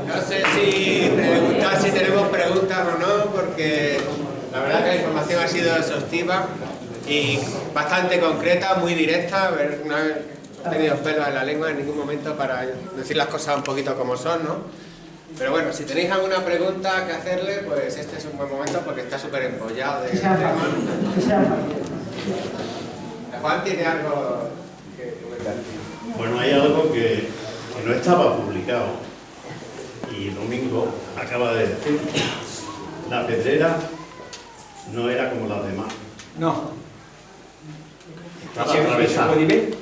No sé si preguntar si tenemos preguntas o no, porque la verdad que la información ha sido exhaustiva y bastante concreta, muy directa. No he tenido pelos en la lengua en ningún momento para decir las cosas un poquito como son, ¿no? Pero bueno, si tenéis alguna pregunta que hacerle, pues este es un buen momento porque está súper empollado de tema. Juan tiene algo que comentar. Bueno, hay algo que no estaba publicado y Domingo acaba de decir. La pedrera no era como las demás. No. Estaba atravesada. ¿Se puede ver?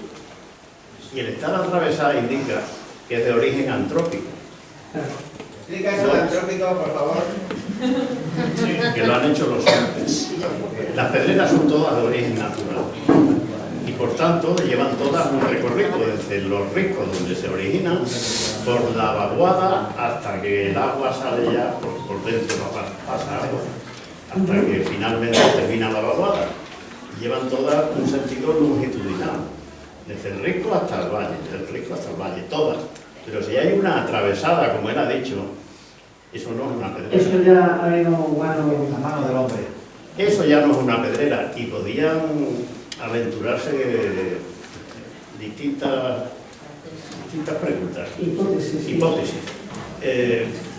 Y el estar atravesada indica que es de origen antrópico. Explica eso de antrópico, por favor. Que lo han hecho los hombres. Las pedreras son todas de origen natural. Y por tanto llevan todas un recorrido desde los riscos donde se originan, por la vaguada hasta que el agua sale ya por dentro, pasa agua, hasta que finalmente termina la vaguada. Llevan todas un sentido longitudinal, desde el risco hasta el valle, del risco hasta el valle, todas. Pero si hay una atravesada, como él ha dicho, eso no es una pedrera. Eso ya ha habido la mano del hombre. Eso ya no es una pedrera y podían aventurarse distintas preguntas. Hipótesis.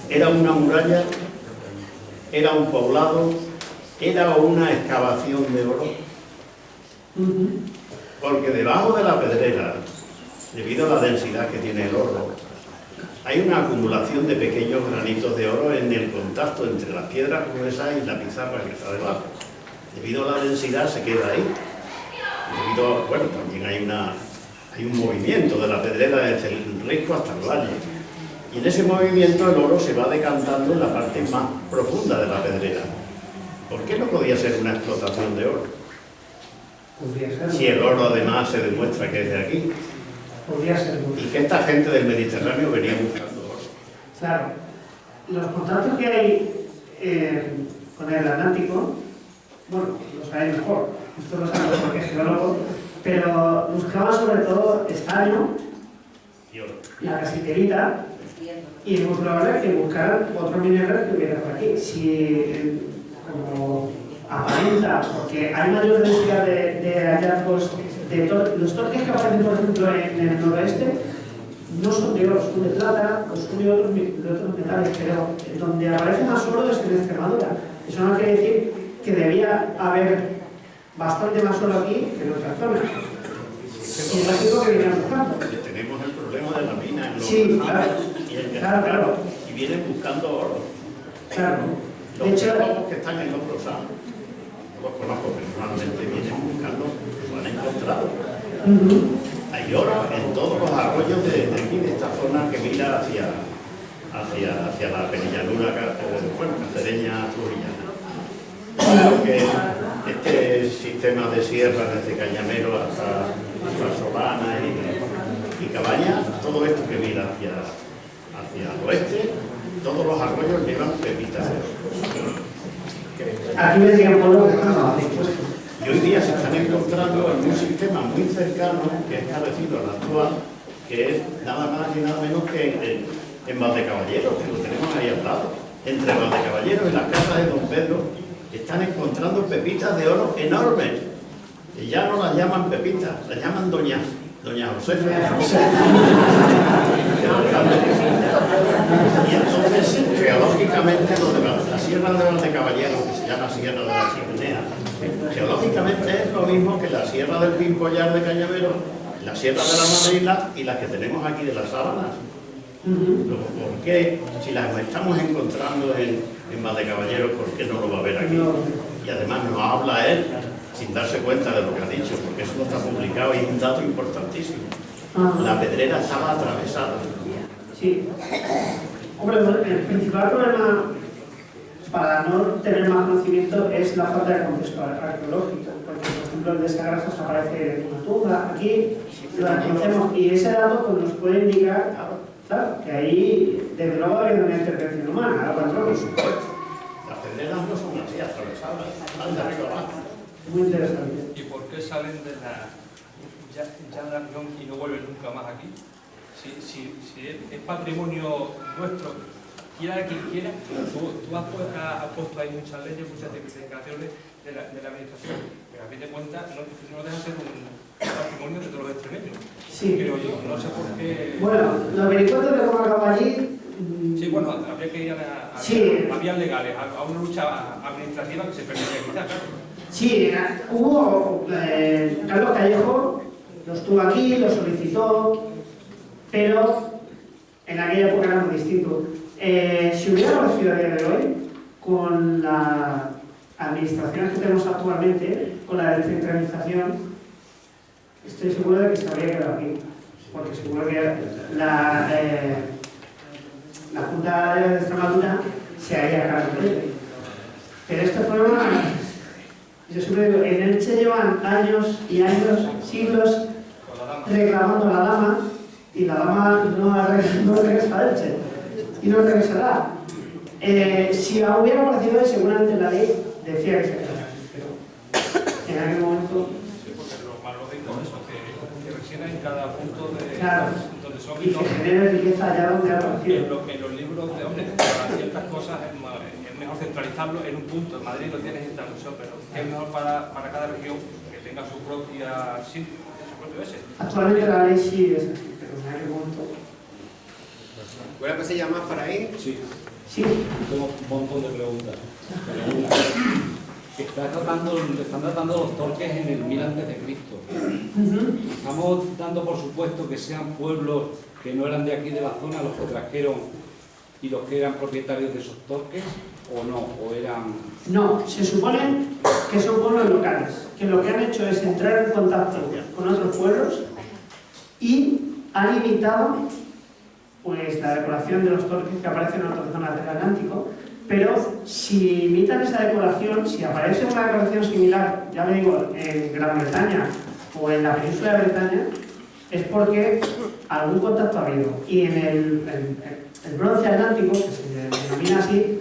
¿Era una muralla? ¿Era un poblado? ¿Era una excavación de oro? Porque debajo de la pedrera, debido a la densidad que tiene el oro, hay una acumulación de pequeños granitos de oro en el contacto entre las piedras gruesas y la pizarra que está debajo. Debido a la densidad se queda ahí. Bueno, también hay un movimiento de la pedrera desde el risco hasta el valle. Y en ese movimiento el oro se va decantando en la parte más profunda de la pedrera. ¿Por qué no podía ser una explotación de oro? Si el oro además se demuestra que es de aquí. Podría ser. Y que esta gente del Mediterráneo venía buscando oro. Claro. Los contactos que hay con el Atlántico, bueno, lo sabéis mejor, esto lo sabe porque es geólogo, pero buscaban sobre todo estaño, la casiterita, y es muy probable que buscaran otros minerales que hubiera por aquí. Si, como aparenta, porque hay mayor densidad de hallazgos los torques que aparecen, por ejemplo, en el noroeste, no son de oro, son de plata, o son de otros metales, pero donde aparece más oro es en Extremadura. Eso no quiere decir que debía haber bastante más oro aquí que en otras zonas. Y es lógico que vinieron buscando. Tenemos el problema de la mina en los claro. Y el Claro. Y vienen buscando oro. Claro. Los geólogos que están en los Rosanos, no los conozco personalmente, vienen buscando, lo han encontrado. Hay oro en todos los arroyos de aquí, de esta zona que mira hacia la penillanura cacereña trujillana. Porque este sistema de sierras desde Cañamero hasta Solana y Cabañas, todo esto que mira hacia el oeste, todos los arroyos llevan pepitas de oro. Aquí vendrían por lo Y hoy día se están encontrando en un sistema muy cercano que es parecido al actual, que es nada más y nada menos que en Valdecaballeros, que lo tenemos ahí al lado. Entre Valdecaballeros y las casas de Don Pedro están encontrando pepitas de oro enormes. Y ya no las llaman pepitas, las llaman Doña Josefa. Y entonces, geológicamente, la sierra de Valdecaballeros, que se llama Sierra de la Chimenea, geológicamente es lo mismo que la sierra del Pimpollar de Cañamero, la sierra de la Madrila y las que tenemos aquí de las Sábanas. ¿Por qué? Si las estamos encontrando en Valdecaballeros, ¿por qué no lo va a ver aquí? Y además nos habla él sin darse cuenta de lo que ha dicho, porque eso no está publicado y es un dato importantísimo. La pedrera estaba atravesada. Sí. Hombre, el principal problema para no tener más conocimiento es la falta de contexto arqueológico, porque por ejemplo, el de Sagrasas aparece una tumba, aquí lo conocemos, y ese dato pues, nos puede indicar, claro, que ahí desde luego ha habido una intervención humana, algo entró. Las pedreras no son así, atravesadas, van de arriba abajo. Muy interesante. ¿Y por qué salen de ya de la región y no vuelven nunca más aquí? Si es patrimonio nuestro, quiera quien quiera, tú has puesto ahí muchas leyes, muchas tipificaciones de la administración, pero a fin de cuentas no deja de ser un patrimonio de todos los extremeños. Sí. Pero yo no sé por qué... Bueno, los vericuetos de cómo acabó allí... Sí, bueno, habría que ir a vías legales, a una lucha administrativa que se permite quizás, claro. Sí, hubo... Carlos Callejo lo estuvo aquí, lo solicitó, pero en aquella época era muy distinto. Si hubiera aparecido a día de hoy, con las administraciones que tenemos actualmente, con la descentralización, estoy seguro de que se habría quedado aquí. Porque seguro que la Junta de Extremadura se haría cargo de él. Pero este problema, yo siempre digo, en Elche llevan años y años, siglos, reclamando a la dama, y la dama no regresa a Elche, y no regresará. Si hubiera aparecido hoy, seguramente la ley decía que se quedara, pero en aquel momento... Sí, porque lo más lógico es eso, que resida en cada punto de Claro, donde son y que genere riqueza allá donde ha aparecido. en los libros de hombres, para ciertas cosas es mejor centralizarlo en un punto. En Madrid lo tienes en tal museo, pero es mejor para cada región que tenga su propia sitio, su propio ese. Actualmente la ley sí es así, pero en aquel momento... ¿Una cosilla más para ahí? Sí, Sí, tengo un montón de preguntas. Están tratando los torques en el 1000 a.C. Estamos dando por supuesto que sean pueblos que no eran de aquí de la zona los que trajeron y los que eran propietarios de esos torques, o no, o eran... no, se supone que son pueblos locales, que lo que han hecho es entrar en contacto con otros pueblos y han imitado pues, la decoración de los torques que aparecen en otras zonas del Atlántico, pero si imitan esa decoración, si aparece una decoración similar, ya lo digo, en Gran Bretaña o en la península de Bretaña, es porque algún contacto ha habido. Y en el bronce atlántico, que se denomina así,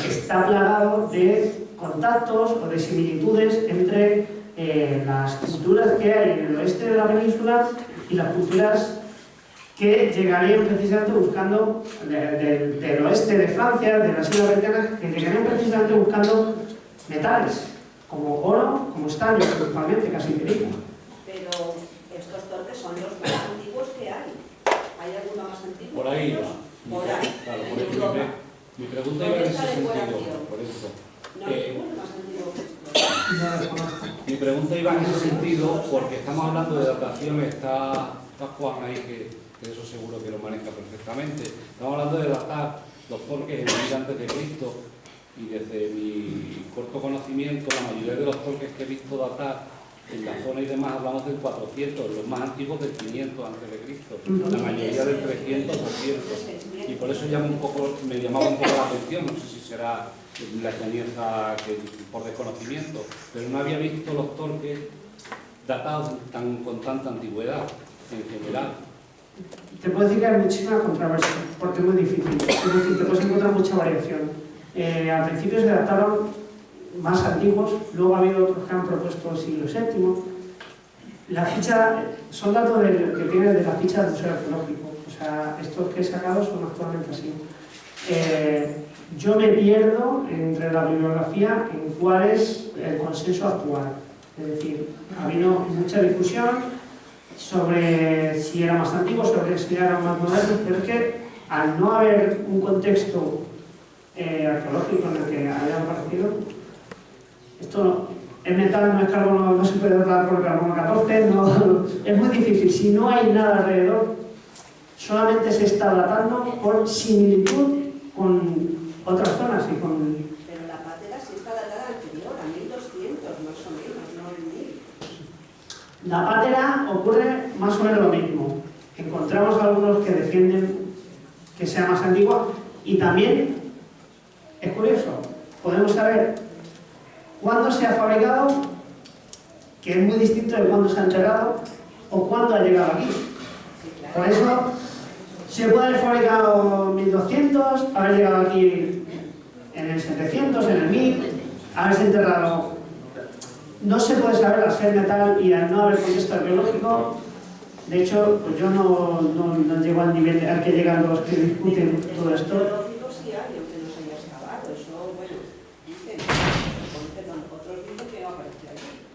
está plagado de contactos o de similitudes entre las culturas que hay en el oeste de la península y las culturas que llegarían precisamente buscando del oeste de Francia, de las Islas Bretanas, que llegarían precisamente buscando metales, como oro, como estaño principalmente, casi perico. Pero estos torques son los más antiguos que hay. ¿Hay alguno más antiguo? Por ahí, Por ahí, claro, en por eso Europa. mi pregunta iba en ese sentido, por eso. No hay ninguno más antiguo que estos. Mi pregunta iba en ese sentido porque estamos hablando de dataciones, está Juan ahí que eso seguro que lo maneja perfectamente. Estamos hablando de datar los torques en 1000 a.C. y desde mi corto conocimiento la mayoría de los torques que he visto datar en la zona y demás hablamos del 400, los más antiguos del 500 a.C., la mayoría del 300, 200. Y por eso me llamaba un poco la atención, no sé si será la extrañeza por desconocimiento, pero no había visto los torques datados con tanta antigüedad en general. Te puedo decir que hay muchísima controversia, porque es muy difícil. Es decir, te puedes encontrar mucha variación. Al principio se dataron más antiguos, luego ha habido otros que han propuesto el siglo VII. La ficha, son datos que tienen de la ficha del Museo Arqueológico. O sea, estos que he sacado son actualmente así. Yo me pierdo entre la bibliografía en cuál es el consenso actual. Es decir, ha habido mucha discusión sobre si era más antiguo, sobre si era más moderno, pero es que al no haber un contexto arqueológico en el que hayan aparecido, esto es metal, no es carbono, no se puede datar por carbono 14, es muy difícil. Si no hay nada alrededor, solamente se está datando por similitud con otras zonas y con... Pero la patera sí está datada anterior, a 1200 más o menos, no en 1000. La pátera ocurre más o menos lo mismo. Encontramos algunos que defienden que sea más antigua y también, es curioso, podemos saber cuándo se ha fabricado que es muy distinto de cuándo se ha enterrado o cuándo ha llegado aquí. Por eso se puede haber fabricado 1200, haber llegado aquí en el 700, en el 1000, haberse enterrado. No se puede saber al ser metal y al no haber contexto arqueológico. De hecho, pues yo no llego al nivel al que llegan los que discuten todo esto. Arqueológico sí hay, aunque no se haya excavado. Eso, bueno, dicen, otros dicen que no apareció allí.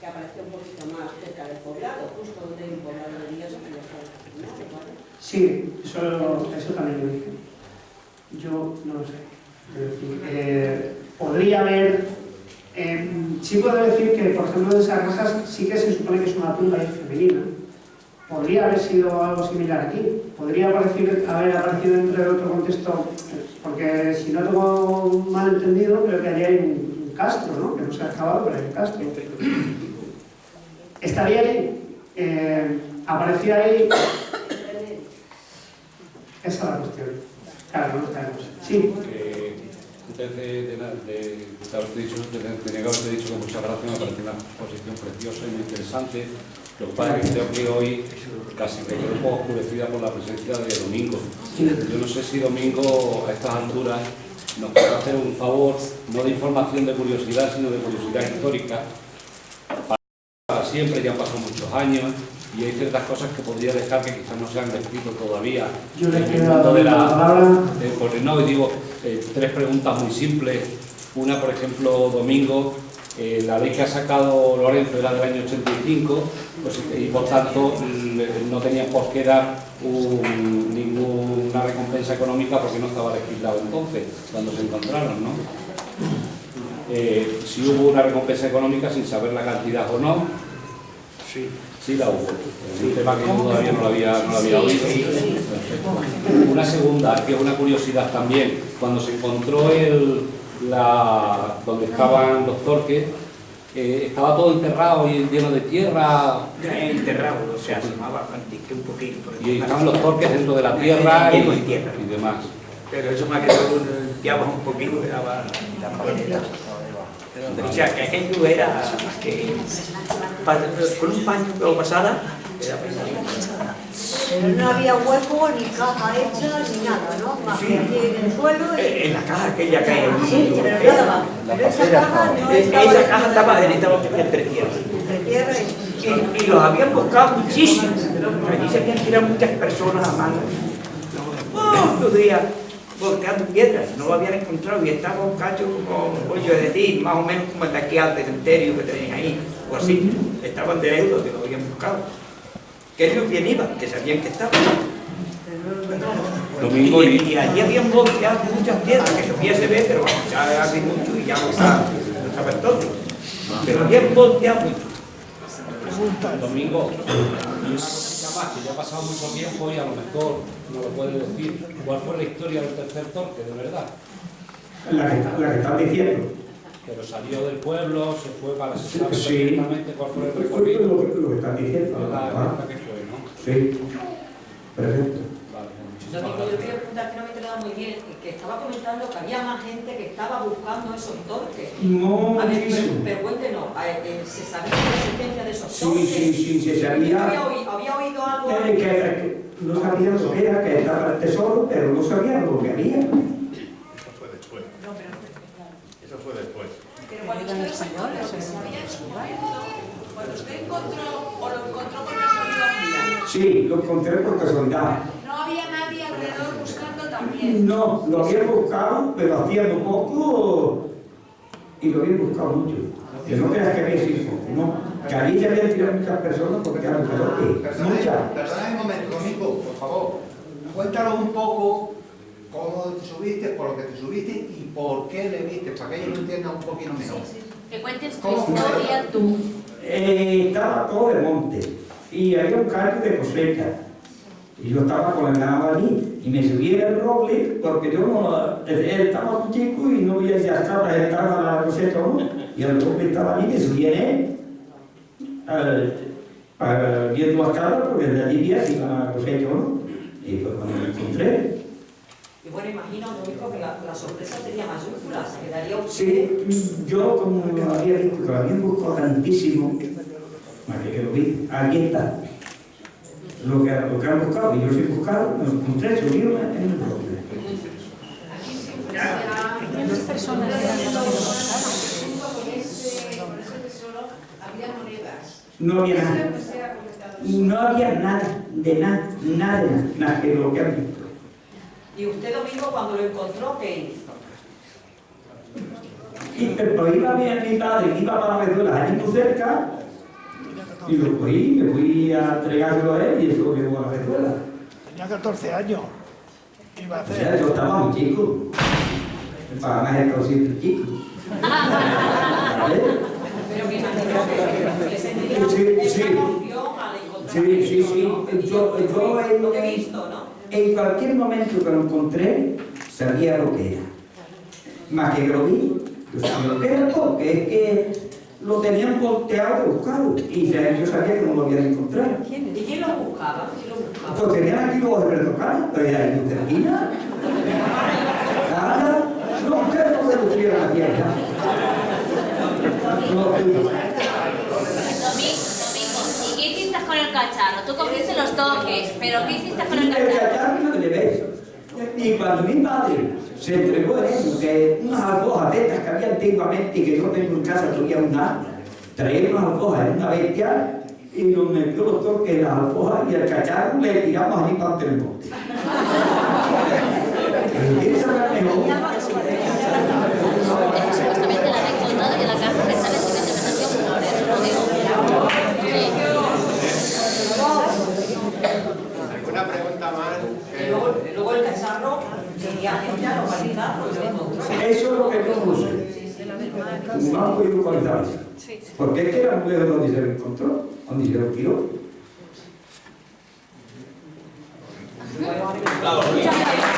Que apareció un poquito más cerca del poblado, justo donde hay un poblado de Dios que ya está terminado, ¿vale? Sí, eso también lo dije. Yo no lo sé. Es decir, podría haber... sí puedo decir que, por ejemplo, de esas rajas sí que se supone que es una tumba femenina. Podría haber sido algo similar aquí. Podría haber aparecido dentro de otro contexto, porque si no tengo mal entendido, creo que allí hay un castro, ¿no? Que no se ha excavado, pero hay un castro. ¿Estaría ahí? ¿Aparecía ahí? Esa es la cuestión. Claro, no sabemos. Sí. Antes de haberte dicho que muchas gracias, me parece una exposición preciosa y muy interesante. Lo que pasa es que creo que hoy casi me quedo un poco oscurecida por la presencia de Domingo. Yo no sé si Domingo a estas alturas nos puede hacer un favor, no de información de curiosidad, sino de curiosidad histórica. Para siempre, ya han pasado muchos años y hay ciertas cosas que podría dejar que quizás no se han descrito todavía. Yo le en el quiero mundo de la palabra. porque no, digo, tres preguntas muy simples. Una, por ejemplo, Domingo, la ley que ha sacado Lorenzo era del año 85, pues, y por tanto no tenían por qué dar ninguna recompensa económica porque no estaba legislado entonces, cuando se encontraron, ¿no? Si hubo una recompensa económica sin saber la cantidad o no. Sí la hubo. Es un tema que yo todavía no lo había oído. Perfecto. Una segunda, que es una curiosidad también, cuando se encontró donde estaban los torques, estaba todo enterrado y lleno de tierra. Enterrado, o sea, se llamaba antique un poquito. Y estaban los torques dentro de la tierra lleno de tierra y demás. Pero eso me ha quedado limpiaba un poquito, quedaba la pared. O sea, que aquello era que con un paño que lo pasara, era pesado. Pero no había hueco, ni caja hecha, ni nada, ¿no? Más que aquí en el suelo. En la caja aquella que hay en el Sí, sitio. pero nada más. Pero esa caja no estaba... Esa caja estaba entre tierra. Entre tierra y... Y los habían buscado muchísimo. Allí se habían tirado muchas personas a mano. Muchos días volteando piedras, no lo habían encontrado y estaba un cacho como, voy a decir, más o menos como el de aquí al cementerio que tenéis ahí, o así. Estaban de euros que lo habían buscado. Que ellos bien iban, que sabían que estaban. Domingo Y allí habían volteado muchas piedras, que todavía se ve, pero vamos, ya hace mucho y ya no sabe todo. Pero habían volteado mucho. Domingo, que ya ha pasado mucho tiempo y a lo mejor no lo puede decir. ¿Cuál fue la historia del tercer torque, de verdad? La que estás diciendo. Pero salió del pueblo, se fue para se sabe Sí. perfectamente cuál fue el recorrido. Lo que estás diciendo. La que fue, ¿no? Sí. Perfecto. Vale, muchísimas Domingo, yo gracias. quería preguntar que no me he enterado muy bien, que estaba comentando que había más gente que estaba buscando esos torques. No, A ver, muchísimo. pero cuéntenos, ¿se sabía de la existencia de esos Sí, torques? sí, se sabía. Había oído algo. Que no sabían lo que era, que estaba el tesoro, pero no sabían lo que había. Eso fue después. Eso fue después. Pero cuando usted se encontró, ¿sabía en su momento? Cuando usted encontró o lo encontró por casualidad. Sí, lo encontré por casualidad. No había nadie alrededor buscando también. No, lo habían buscado, pero hacía muy poco y lo habían buscado mucho. Que no creas que había sido poco, no. Que allí ya habían tirado muchas personas porque eran muchas. Perdóname un momento, Domingo, por favor. Cuéntanos un poco cómo te subiste, por lo que te subiste y por qué le viste, para que ellos lo entiendan un poquito mejor. Que cuentes tu ¿Cómo fue? historia tú. Estaba todo de monte y había un carro de cosecha. Y yo estaba con el ganado allí y me subí en el roble porque yo no, estaba muy chico y no veía si estaba la cosecha o no. Y el roble estaba allí, me subí en él, viendo las cabras porque de allí veía si iba a la cosecha o no. Y fue cuando me encontré. Bueno, imagino, Domingo, que la sorpresa sería mayúscula, se quedaría usted... Sí, yo como había visto que lo habían buscado tantísimo, más que lo vi, aquí está. Lo que han buscado, y yo sin buscar, me lo encontré subido en el bloque. ¿Cuántas personas eran las que lo buscaban? Había monedas. No había nada. No había nada, de nada, nada que lo que han visto. Y usted, Domingo, cuando lo encontró, ¿qué hizo? Y pues iba bien mi padre, que iba para Venezuela, allí muy cerca, y lo cogí, me fui a entregárselo a él y eso lo llevó a Venezuela. Tenía 14 años. ¿Qué iba a O hacer? sea, yo estaba muy chico. Para más el siempre chico. ¿Vale? Pero me imagino que sentía Sí. una emoción al encontrar Sí. Yo lo que he visto, ¿no? en cualquier momento que lo encontré, sabía lo que era. Más que lo vi, yo sabía lo que era porque es que lo tenían volteado de buscarlo. Y yo sabía que no lo habían encontrado. ¿Y quién lo buscaba? Pues tenían aquí los de Verdocal, pero era en Terquina. Nada. No, ustedes no se pusieron a tierra. Domingo, ¿y qué hiciste con el cacharro? Tú cogiste los toques, pero ¿qué hiciste con el El cacharro? cacharro me lo llevé. Y cuando mi padre se entregó en eso, que unas alfojas de estas que había antiguamente y que yo tengo en casa todavía traía unas alfojas en una bestia y nos metió los toques en las alfojas y el cacharro le tiramos allí para el monte. Esa era mejor. Supuestamente la habéis contado que la carta que sale sin interpretación, por eso lo digo. ¿Alguna pregunta más? Y luego el cacharro tenía gente a localizarlo y lo encontró. Eso es lo que yo no sé. No han podido localizar eso. Porque es que era muy lejos donde se lo encontró, donde se lo tiró. Muchas gracias.